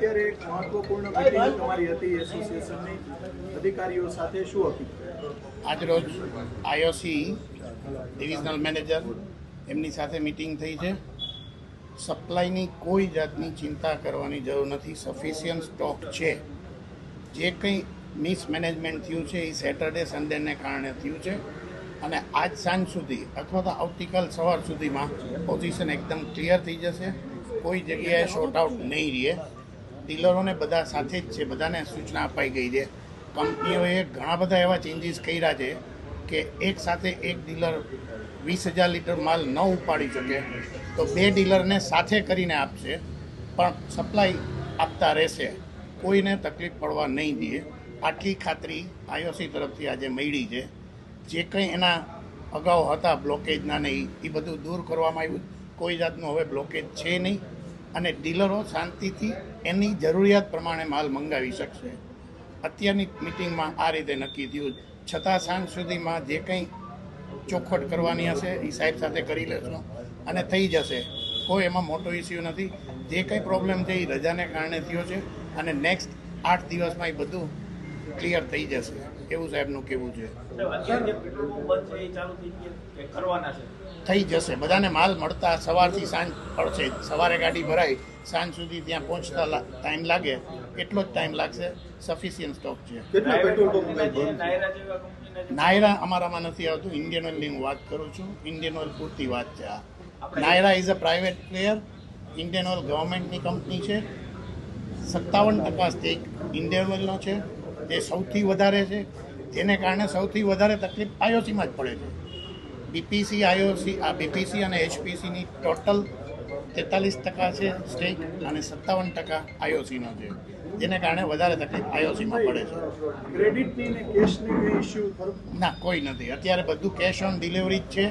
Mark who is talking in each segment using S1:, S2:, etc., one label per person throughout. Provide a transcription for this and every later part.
S1: અત્યારે એક મહત્વપૂર્ણ મીટિંગ તમારી હતી એસોસિએશનની અધિકારીઓ સાથે, શું હકીકત?
S2: આજરોજ આઈઓસી ડિવિઝનલ મેનેજર એમની સાથે મિટિંગ થઈ છે. સપ્લાયની કોઈ જાતની ચિંતા કરવાની જરૂર નથી. સફિશિયન્ટ સ્ટોક છે. જે કંઈ મિસમેનેજમેન્ટ થયું છે એ સેટરડે સન્ડેને કારણે થયું છે અને આજ સાંજ સુધી અથવા તો આવતીકાલ સવાર સુધીમાં પોઝિશન એકદમ ક્લિયર થઈ જશે. કોઈ જગ્યાએ શોર્ટ આઉટ નહીં રહે. ડીલરોને બધા સાથે જ છે, બધાને સૂચના અપાઈ ગઈ છે. કંપનીઓએ ઘણા બધા એવા ચેન્જીસ કર્યા છે કે એક સાથે એક ડીલર 20,000 લીટર માલ ન ઉપાડી શકે તો 2 ડીલરને સાથે કરીને આપશે, પણ સપ્લાય આપતા રહેશે. કોઈને તકલીફ પડવા નહીં દે. આટલી ખાતરી આઈઓસી તરફથી આજે મળી છે. જે કંઈ એના અગાઉ હતા બ્લોકેજના ને એ બધું દૂર કરવામાં આવ્યું. કોઈ જાતનું હવે બ્લોકેજ છે નહીં અને ડીલરો શાંતિથી એની જરૂરિયાત પ્રમાણે માલ મંગાવી શકશે. અત્યારની મિટિંગમાં આ રીતે નક્કી થયું. છતાં સાંજ સુધીમાં જે કંઈ ચોખવટ કરવાની હશે એ સાહેબ સાથે કરી લેશું અને થઈ જશે. કોઈ એમાં મોટો ઇસ્યુ નથી. જે કંઈ પ્રોબ્લેમ છે એ રજાને કારણે થયો છે અને નેક્સ્ટ 8 દિવસમાં એ બધું ક્લિયર થઈ જશે એવું સાહેબનું કહેવું છે. થઈ જશે. બધાને માલ મળતા સવારથી સાંજ પડશે. સવારે ગાડી ભરાય સાંજ સુધી ત્યાં પહોંચતા ટાઈમ લાગે એટલો જ ટાઈમ લાગશે. સફિશિયન્ટ સ્ટોક છે. નાયરા અમારામાં નથી આવતું. ઇન્ડિયન ઓઇલની હું વાત કરું છું. ઇન્ડિયન ઓઇલ પૂરતી વાત છે આ. Nayara is a private player. Indian Oil ગવર્મેન્ટની કંપની છે. 57% સ્ટેક ઇન્ડિયન ઓઇલનો છે. તે સૌથી વધારે છે. જેને કારણે સૌથી વધારે તકલીફ આઈઓસીમાં જ પડે છે. બીપીસી આઈઓસી આ બીપીસી અને એચપીસીની ટોટલ 43% છે સ્ટેક અને 57% આઈઓસીનો છે. જેને કારણે વધારે તકલીફ આઈઓસીમાં પડે છે.
S1: ક્રેડિટની ને કેશની કંઈ ઇસ્યુ
S2: ના, કોઈ નથી. અત્યારે બધું કેશ ઓન ડિલિવરી જ છે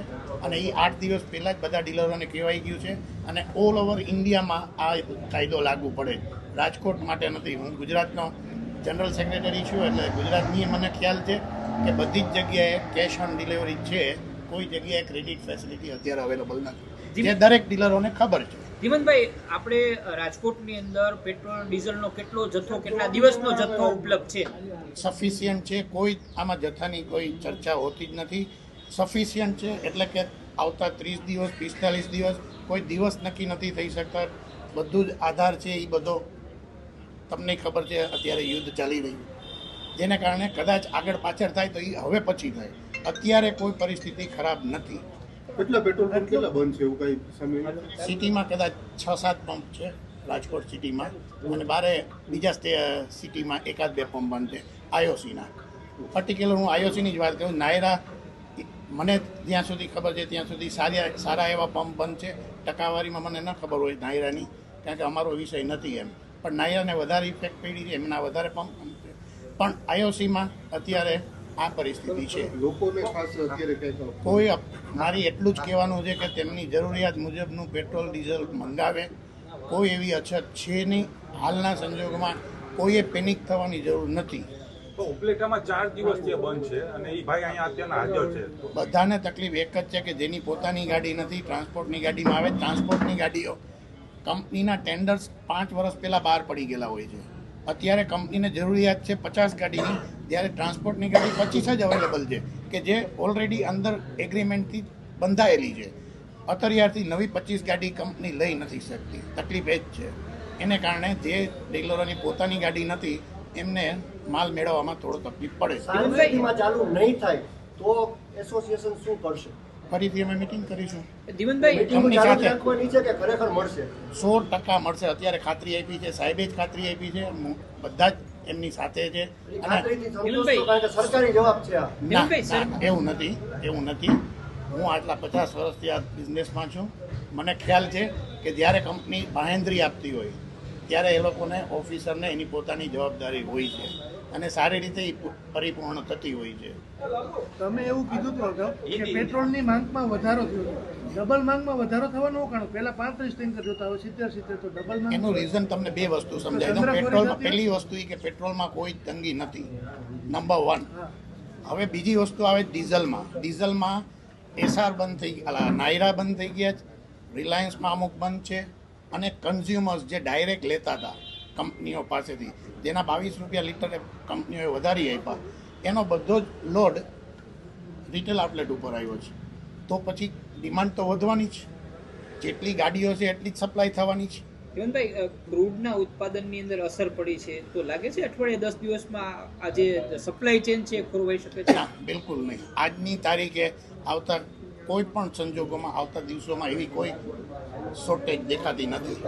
S2: અને એ 8 દિવસ પહેલાં જ બધા ડીલરોને કહેવાઈ ગયું છે અને ઓલ ઓવર ઇન્ડિયામાં આ કાયદો લાગુ પડે. રાજકોટ માટે નથી. હું ગુજરાતનો જનરલ સેક્રેટરી છું એટલે ગુજરાતની મને ખ્યાલ છે કે બધી જ જગ્યાએ કેશ ઓન ડિલિવરી છે. કોઈ જગ્યાએ ક્રેડિટ ફેસિલિટી અત્યારે અવેલેબલ નથી, જે દરેક ડીલરોને ખબર છે.
S3: ધીમનભાઈ, આપણે રાજકોટની અંદર પેટ્રોલ ડીઝલનો કેટલો જથ્થો, કેટલા દિવસનો જથ્થો ઉપલબ્ધ છે?
S2: સફિશિયન્ટ છે. કોઈ આમાં જથ્થાની કોઈ ચર્ચા હોતી જ નથી. સફિશિયન્ટ છે એટલે કે આવતા 30 દિવસ 45 દિવસ કોઈ દિવસ નક્કી નથી થઈ શકતા. બધું જ આધાર છે એ બધો તમને ખબર છે. અત્યારે યુદ્ધ ચાલી રહ્યું જેને કારણે કદાચ આગળ પાછળ થાય તો એ હવે પછી થાય. અત્યારે કોઈ પરિસ્થિતિ ખરાબ નથી.
S1: કેટલા પેટ્રોલ પંપ કેટલા બંધ છે એવું કઈ સમય?
S2: સિટીમાં કદાચ 6-7 પંપ છે રાજકોટ સિટીમાં અને બારે બીજા સિટીમાં 1-2 પંપ બંધ છે આઈઓસીના. પર્ટિક્યુલર હું આઈઓસીની જ વાત કરું. નાયરા મને જ્યાં સુધી ખબર છે ત્યાં સુધી સારા એવા પંપ બંધ છે. ટકાવારીમાં મને ન ખબર હોય નાયરાની, કારણ કે અમારો વિષય નથી એમ. પણ નાયરાને વધારે ઇફેક્ટ પડી છે, એમના વધારે પંપ છે. પણ આઈઓસીમાં અત્યારે આ પરિસ્થિતિ છે.
S1: લોકોને ખાસ અત્યારે
S2: કોઈ મારી એટલું જ કહેવાનું છે કે તેમની જરૂરિયાત મુજબનું પેટ્રોલ ડીઝલ મંગાવે. કોઈ એવી અછત છે નહીં. હાલના સંજોગોમાં કોઈએ પેનિક થવાની જરૂર નથી.
S4: ઉપલેટામાં 4 દિવસથી બંધ છે અને એ ભાઈ અહીંયા અત્યારના હાજર છે.
S2: બધાને તકલીફ એક જ છે કે જેની પોતાની ગાડી નથી, ટ્રાન્સપોર્ટની ગાડીમાં આવે. ટ્રાન્સપોર્ટની ગાડીઓ કંપનીના ટેન્ડર્સ 5 વર્ષ પહેલાં બહાર પડી ગયેલા હોય છે. અત્યારે કંપનીને જરૂરિયાત છે 50 ગાડીની, જ્યારે ટ્રાન્સપોર્ટની ગાડી 25 જ અવેલેબલ છે કે જે ઓલરેડી અંદર એગ્રીમેન્ટથી બંધાયેલી છે. અત્યારથી નવી 25 ગાડી કંપની લઈ નથી શકતી. તકલીફ એ જ છે. એને કારણે જે ડીલરોની પોતાની ગાડી નથી એમને માલ મેળવવામાં થોડો તકલીફ પડે છે.
S5: ચાલુ નહીં થાય તો એસોસિએશન શું કરશે?
S2: ફરીથી અમે મિટિંગ કરીશું.
S3: ધીમનભાઈ,
S2: કંપની સાથે
S5: રાખવાની છે કે ખરેખર મળશે?
S2: 100% મળશે. અત્યારે ખાતરી આપી છે, સાહેબે જ ખાતરી આપી છે. બધા જ એમની સાથે છે.
S5: સરકારી જવાબ છે.
S2: ના, એવું નથી. હું આટલા 50 વર્ષથી આ બિઝનેસમાં છું. મને ખ્યાલ છે કે જ્યારે કંપની બાંહેધરી આપતી હોય ત્યારે એ લોકોને ઓફિસરને એની પોતાની જવાબદારી હોય છે અને સારી રીતે પરિપૂર્ણ થતી હોય છે.
S6: તમે એવું કીધું હતું અગાઉ કે પેટ્રોલની માંગમાં વધારો થયો. ડબલ માંગમાં વધારો થવાનું કારણ પહેલા 35 ટેન્કર જોતા હવે 70 તો ડબલ માંગ.
S2: એનું રીઝન તમને 2 વસ્તુ સમજાય દઉં. પેટ્રોલમાં પહેલી વસ્તુ એ કે પેટ્રોલમાં કોઈ તંગી નથી, નંબર 1. હવે બીજી વસ્તુ આવે ડીઝલમાં. ડીઝલમાં એસઆર બંધ થઈ ગયા, નાયરા બંધ થઈ ગયા છે, રિલાયન્સમાં અમુક બંધ છે અને કન્ઝ્યુમર્સ જે ડાયરેક્ટ લેતા હતા કંપનીઓ પાસેથી, જેના 22 રૂપિયા લીટરે કંપનીઓએ વધારી આપ્યા, એનો બધો જ લોડ રિટેલ આઉટલેટ ઉપર આવ્યો છે. તો પછી ડિમાન્ડ તો વધવાની જ, જેટલી ગાડીઓ છે એટલી જ સપ્લાય થવાની છે.
S3: હેમંતભાઈ, ક્રૂડના ઉત્પાદનની અંદર અસર પડી છે, તો લાગે છે અઠવાડિયે 10 દિવસમાં આ જે સપ્લાય ચેન છે એ ખોરવાઈ શકે છે?
S2: ના, બિલકુલ નહીં. આજની તારીખે આવતા કોઈ પણ સંજોગોમાં આવતા દિવસોમાં એવી કોઈ શોર્ટેજ દેખાતી નથી.